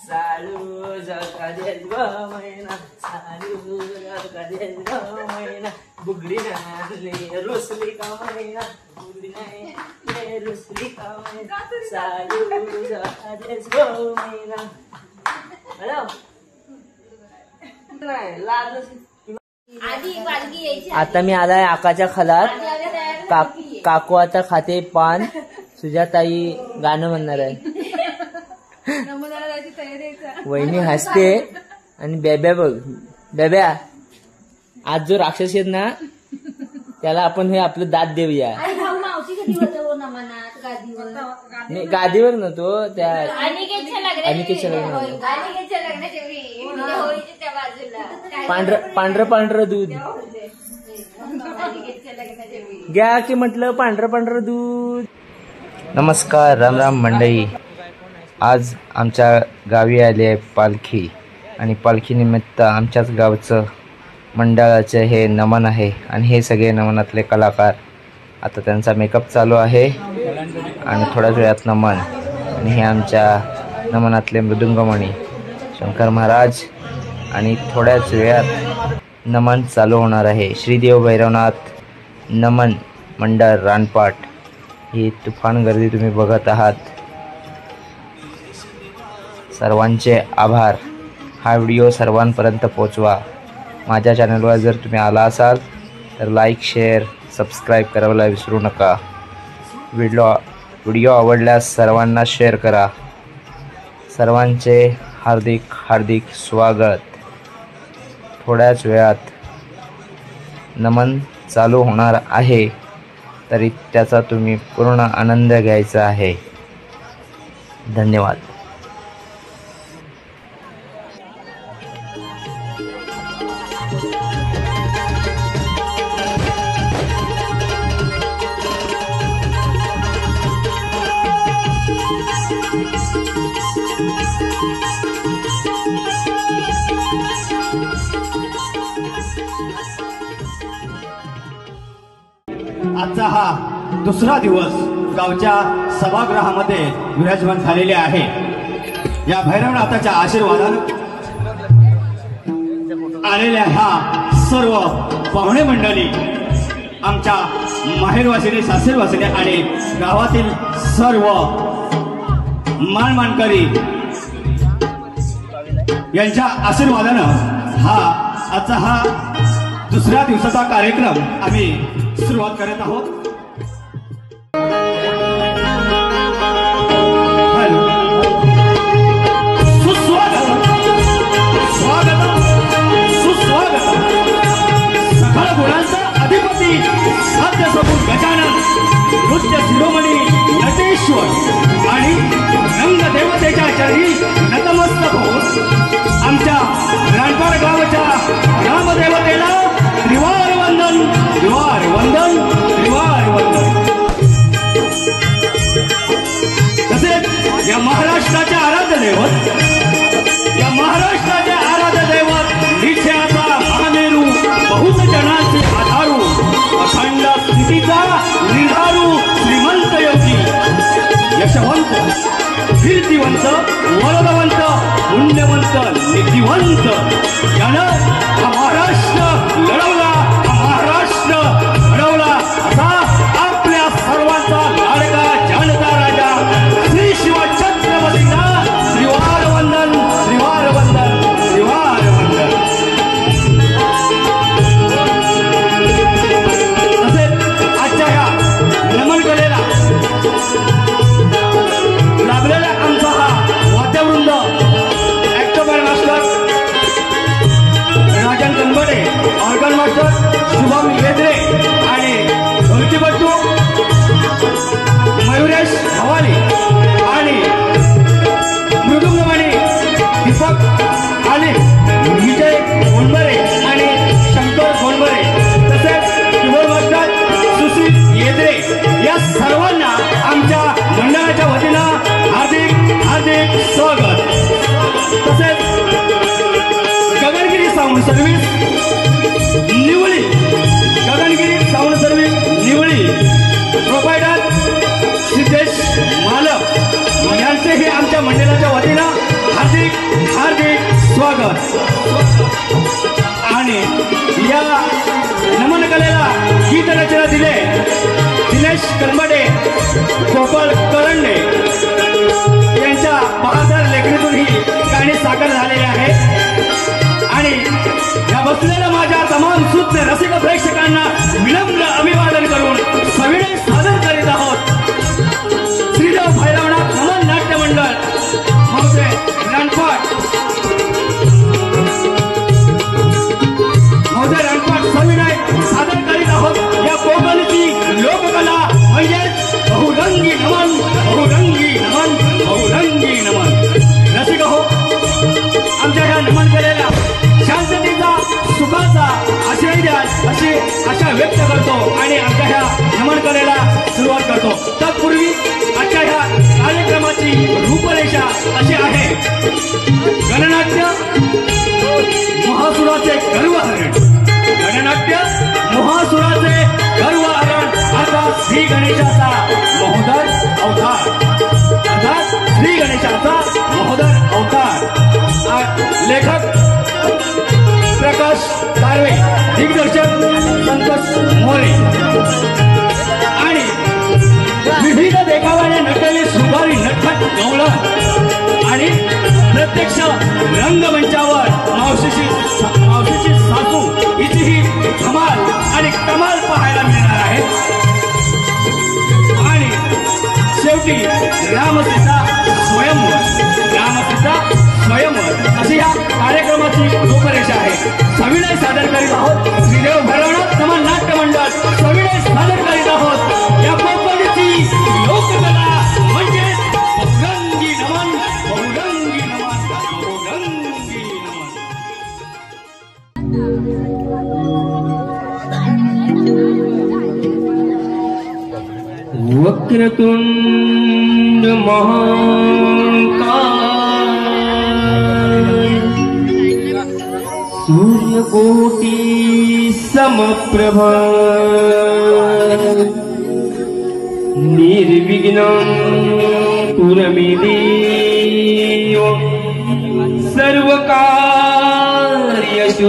चालू जगा देस ग मैना चालू जगा देस ग मैना बुगडी नाही रुसली का मैना बुगडी नाही रुसली का मैना चालू जगा देस ग मैना हॅलो नाही लाज आता मी आलाय आकाच्या खलात काकू आता खाते पान सुजाताई गाणं म्हणणार आहे वहिनी हसते आणि बेब्या बघ बेब्या आज जो राक्षस आहेत ना त्याला आपण हे आपलं दात देऊया नाही गादीवर ना तो त्या अनिकेतच्या लग्न पांढरं दूध घ्या की म्हटलं पांढरं दूध। नमस्कार राम राम मंडळी, आज आमच्या गावी आली आहे पालखी आणि पालखीनिमित्त आमच्याच गावचं मंडळाचं हे नमन आहे आणि हे सगळे नमनातले कलाकार आता त्यांचा मेकअप चालू आहे आणि थोड्याच वेळात नमन आणि हे आमच्या नमनातले मृदुंगमणी शंकर महाराज आणि थोड्याच वेळात नमन चालू होणार आहे। श्रीदेव भैरवनाथ नमन मंडळ रानपाट ही तुफान गर्दी तुम्ही बघत आहात। सर्वांचे आभार। हा व्हिडिओ सर्वांपर्यंत पोहोचवा। माझ्या चॅनलवर जर तुम्ही आला असाल तर लाईक शेअर सबस्क्राईब करायला विसरू नका। व्हिडिओ आवडल्यास सर्वांना शेअर करा। सर्वांचे हार्दिक स्वागत। थोड्याच वेळात नमन चालू होणार आहे तरी त्याचा तुम्ही पूर्ण आनंद घ्यायचा आहे। धन्यवाद। आजचा हा दुसरा दिवस गावच्या सभागृहामध्ये विराजमान झालेले आहे। या भैरवनाथाच्या आशीर्वादाने आलेल्या ह्या सर्व पाहुणे मंडळी आमच्या माहेरवासिनी सासरवासिनी आणि गावातील सर्व मानकरी यांच्या आशीर्वादानं आजचा हा दुसऱ्या दिवसाचा कार्यक्रम आम्ही सुरुवात करत आहोत। सकळ गुणांचा अधिपती साध्य सबूत गजानन नृत्य शिरोमणी नटेश्वर आणि रंगदेवतेच्या चरणी नतमस्तक होऊन आमच्या रानपाड गावच्या रामदेवतेला त्रिवार वंदन त्रिवार वंदन त्रिवार वंदन। तसेच या महाराष्ट्राचे आराध्य दैवत निश्चयाचा महामेरू बहुत जनांचे आधारू अखंड स्थितीचा निर्धारू श्रीमंत योगी यशवंत कीर्तिवंत वरदवंत पुण्यवंत निधिवंत यानं हा महाराष्ट्र लढवला, हा महाराष्ट्र घडवला असा आपल्या सर्वांचा लाडका जाणता राजा श्री शिवछत्रपतींना त्रिवार वंदन त्रिवार वंदन त्रिवार वंदन। तसेच आजच्या ह्या नमन कलेला लाभलेला आमचा हा वाद्यवृंद actor master Rajan Kanbade, organ master Shubham Yedre आणि ढोलकीपट्टू मयुरेश हवाली आणि मृदुंगमणी दीपक आणि विजय गोंडबरे आणि शंकर गोंडबरे तसेच कीबोर्ड मास्टर सुशील येद्रे या सर्वांना आमच्या मंडळाच्या वतीनं हार्दिक स्वागत। तसेच Gagangiri sound service Niwali provider Siddhesh मालक यांचेही आमच्या मंडळाच्या वतीनं हार्दिक आणि या नमन कलेला गीत रचना दिले दिनेश करंबडे, गोपाळ करंडे यांच्या बहादर लेखणीतून ही गाणी साकार झालेली आहे. आणि या बसलेल्या माझ्या तमाम सुज्ञ रसिक प्रेक्षकांना विनम्र अभिवादन करून सविनय सादर करीत आहोत श्रीदेव भैरवनाथ नमन नाट्य मंडळ महोदय रणपाट सविनय सादर करीत आहोत या कोकणची लोककला म्हणजेच बहुरंगी नमन, बहुरंगी नमन, बहुरंगी नमन. रसिक हो, आमच्या ह्या नमन केलेल्या शांततेचा सुखाचा आश्रय द्याल अशी आशा व्यक्त करतो आणि आमच्या ह्या नमन कलेला सुरुवात करतो. तत्पूर्वी आजच्या ह्या कार्यक्रमाची रूपरेषा अशी आहे. गणनाट्य महासुराचे गर्वहरण, गणनाट्य महासुराचे गर्वहरण अर्थात श्री गणेशाचा महोदर अवतार, अर्थात श्री गणेशाचा महोदर अवतार. लेखक प्रकाश दारवे, दिग्दर्शक संतोष मोरे आणि विविध देखाव्याने नटलेली सुभारी नटखट गवळण आणि प्रत्यक्ष रंगमंचावर मावशीची सासू हिचीही धमाल आणि कमाल पाहायला मिळणार आहे. आणि शेवटी रामसीता स्वयंवर, रामसीता स्वयंवर अशी या कार्यक्रमाची रूपरेषा आहे. सविनय सादर करीत आहोत श्रीदेव भैरवनाथ नमन नाट्य मंडळ सविनय सादर करीत आहोत या कोकणची लोककला म्हणजे बहुरंगी नमन, बहुरंगी नमन, बहुरंगी नमन. वक्रतुंड महाकाय सूर्यकोटि समप्रभ निर्विघ्नं कुरु सर्वकार्येषु